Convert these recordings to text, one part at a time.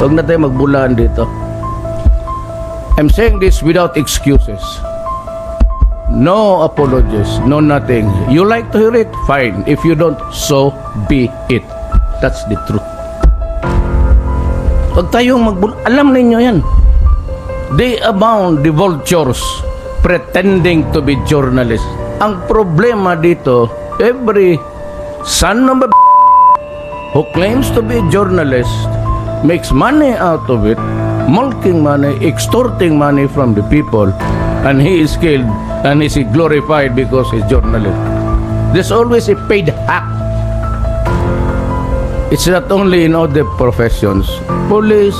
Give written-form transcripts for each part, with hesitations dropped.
Huwag na tayo magbulaan dito. I'm saying this without excuses. No apologies, no nothing. You like to hear it? Fine. If you don't, so be it. That's the truth. Huwag tayong alam ninyo yan. They abound, the vultures, pretending to be journalists. Ang problema dito, every son of a who claims to be a journalist makes money out of it, milking money, extorting money from the people, and he is killed and is glorified because he's journalist. There's always a paid hack. It's not only in other professions. Police,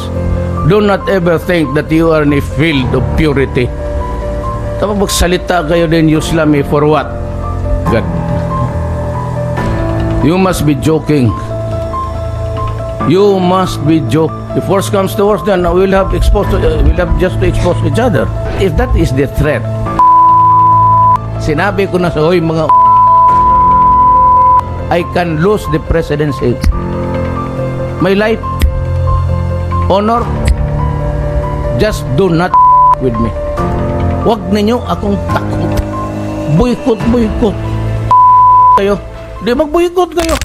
do not ever think that you are in a field of purity. Tapos magsalita kayo din Islami for what? God. You must be joking. You must be joking. If worse comes to worse, then we'll have just to expose each other. If that is the threat, sinabi ko na sa hoy mga I can lose the presidency. My life, honor, just do not with me. Huwag ninyo akong takot. Boycott kayo. Di mag-boycott kayo.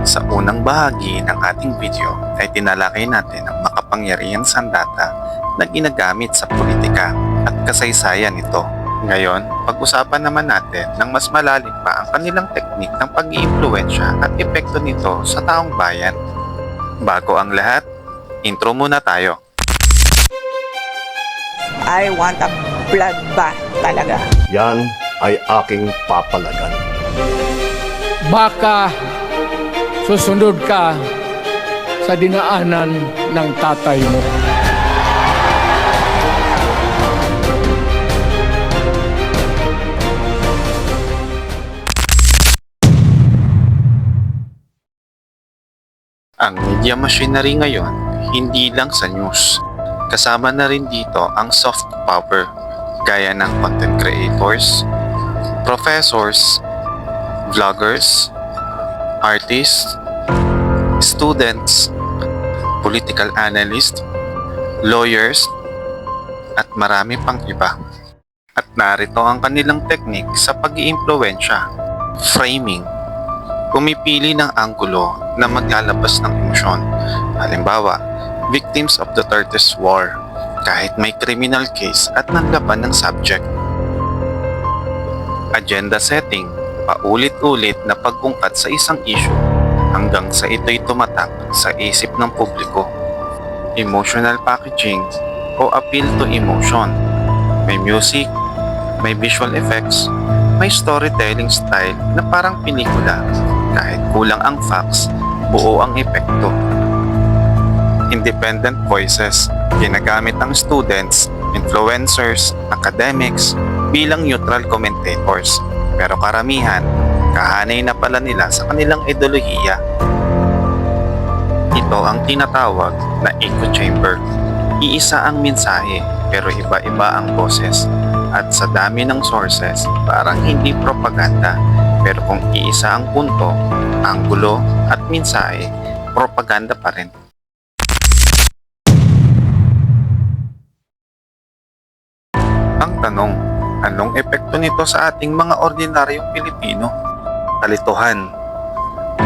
Sa unang bahagi ng ating video ay tinalakay natin ang makapangyarihang sandata na ginagamit sa politika at kasaysayan nito. Ngayon, pag-usapan naman natin ng mas malalim pa ang kanilang teknik ng pag-iimpluwensya at epekto nito sa taong bayan. Bago ang lahat, intro muna tayo. I want a bloodbath talaga. Yan ay aking papalagan. Baka susunod ka sa dinaanan ng tatay mo. Ang media machinery ngayon, hindi lang sa news. Kasama na rin dito ang soft power, gaya ng content creators, professors, vloggers, artists, students, political analysts, lawyers, at marami pang iba. At narito ang kanilang teknik sa pag-iimpluwensya, framing. Pumipili ng anggulo na maglalabas ng emosyon. Halimbawa, victims of the 30s war, kahit may criminal case at nanlaban ng subject. Agenda setting, paulit-ulit na pag-ungkat sa isang issue hanggang sa ito'y tumatak sa isip ng publiko. Emotional packaging o appeal to emotion. May music, may visual effects, may storytelling style na parang pelikula. Kahit kulang ang facts, buo ang epekto. Independent voices, ginagamit ng students, influencers, academics bilang neutral commentators. Pero karamihan, kahanay na pala nila sa kanilang ideolohiya. Ito ang tinatawag na echo chamber. Iisa ang mensahe pero iba-iba ang boses. At sa dami ng sources, parang hindi propaganda. Pero kung iisa ang punto, anggulo at mensahe, propaganda pa rin. Ang tanong, anong epekto nito sa ating mga ordinaryong Pilipino? Kalituhan.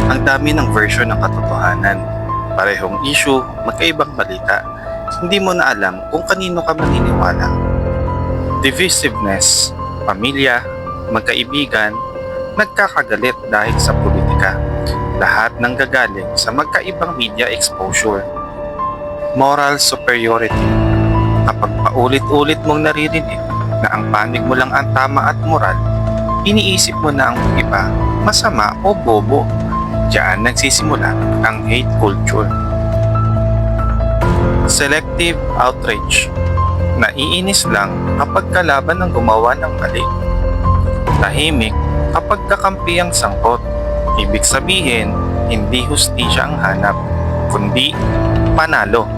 Ang dami ng version ng katotohanan. Parehong issue, magkaibang balita. Hindi mo na alam kung kanino ka maniniwala. Divisiveness. Pamilya, magkaibigan, nagkakagalit dahil sa politika. Lahat ng gagaling sa magkaibang media exposure. Moral superiority. Kapag paulit-ulit mong naririnig na ang panig mo lang ang tama at moral, iniisip mo na ang iba masama o bobo. Diyan nagsisimula ang hate culture. Selective outrage. Naiinis lang kapag kalaban ng gumawa ng mali. Tahimik kapag kakampi ang sangkot. Ibig sabihin, hindi hustisya ang hanap, kundi panalo.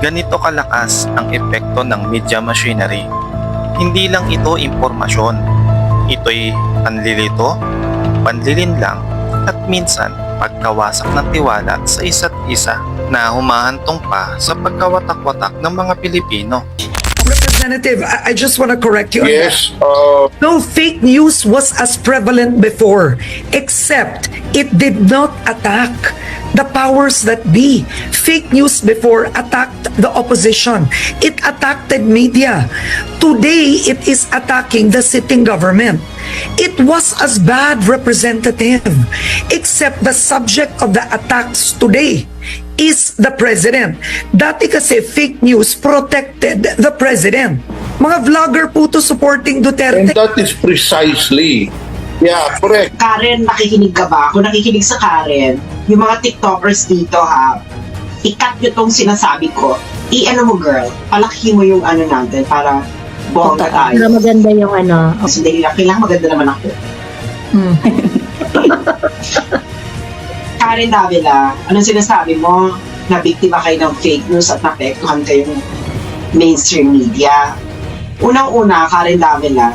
Ganito kalakas ang epekto ng media machinery. Hindi lang ito impormasyon. Ito'y panlilito, panlilinlang, at minsan pagkawasak ng tiwala sa isa't isa na humahantong pa sa pagkawatak-watak ng mga Pilipino. Representative, I just want to correct you on that. Yes, No, fake news was as prevalent before, except it did not attack the powers that be. Fake news before attacked the opposition. It attacked media. Today, it is attacking the sitting government. It was as bad, Representative, except the subject of the attacks today is the president. Dati kasi fake news protected the president. Mga vlogger po to supporting and Duterte. that is precisely, yeah, correct. Karen, nakikinig ka ba? Kung nakikinig sa Karen, yung mga TikTokers dito ha, i-cut nyo tong sinasabi ko. I-ano mo girl, palaki mo yung ano natin para bongga tayo. Para maganda yung ano. Kasi dahil lang, kailangan maganda naman ako. Karen Davila, anong sinasabi mo? Na biktima kayo ng fake news at naapektuhan kayo ng mainstream media. Unang-una, Karen Davila,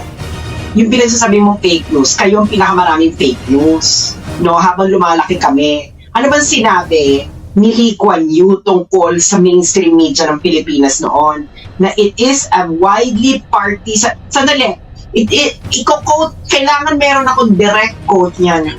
yung pinagsasabi mong fake news, kayo ang pinakamaraming fake news. No, habang lumalaki kami. Ano bang sinabi ni Lee Kuan Yew tungkol sa mainstream media ng Pilipinas noon? Na it is a widely sandali, i-quote, kailangan meron akong direct quote niyan.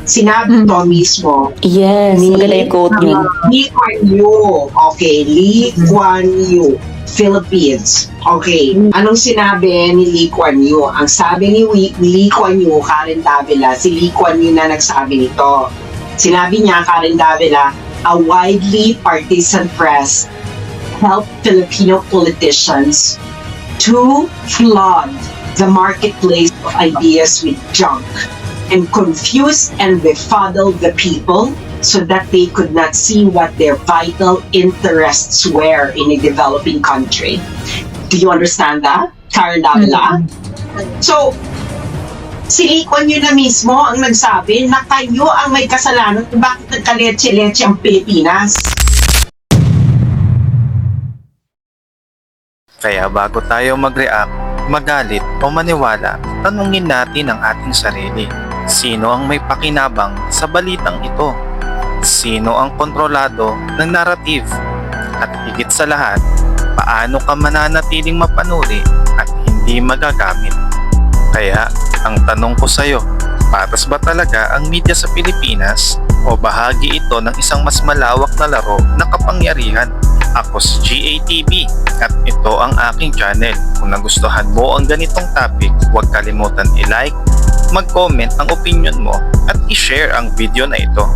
Sinabi to mismo. Yes, maganda yung quote niya. Lee Kuan Yew. Okay, Lee Kuan Yew. Philippines. Okay. Anong sinabi ni Lee Kuan Yew? Ang sabi ni Lee Kuan Yew, Karen Davila, si Lee Kuan Yew na nagsabi nito. Sinabi niya, Karen Davila, a widely partisan press helped Filipino politicians to flood the marketplace of ideas with junk and confuse and befuddle the people so that they could not see what their vital interests were in a developing country. Do you understand that, Karen Davila? So, si Lee Kuan Yew na mismo ang nagsabi na kayo ang may kasalanan kung bakit nagkaletse-letse ang Pilipinas. Kaya bago tayo mag-react, magalit o maniwala, tanungin natin ang ating sarili. Sino ang may pakinabang sa balitang ito? Sino ang kontrolado ng narrative? At higit sa lahat, paano ka mananatiling mapanuri at hindi magagamit? Kaya, ang tanong ko sa'yo, patas ba talaga ang media sa Pilipinas o bahagi ito ng isang mas malawak na laro na kapangyarihan? Ako si GATV at ito ang aking channel. Kung nagustuhan mo ang ganitong topic, huwag kalimutan i-like, mag-comment ang opinion mo at i-share ang video na ito.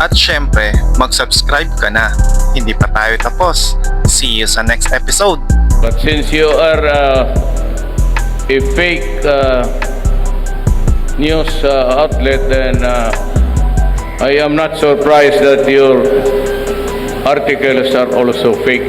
At syempre, mag-subscribe ka na. Hindi pa tayo tapos. See you sa next episode. But since you are a fake news outlet, then I am not surprised that your articles are also fake.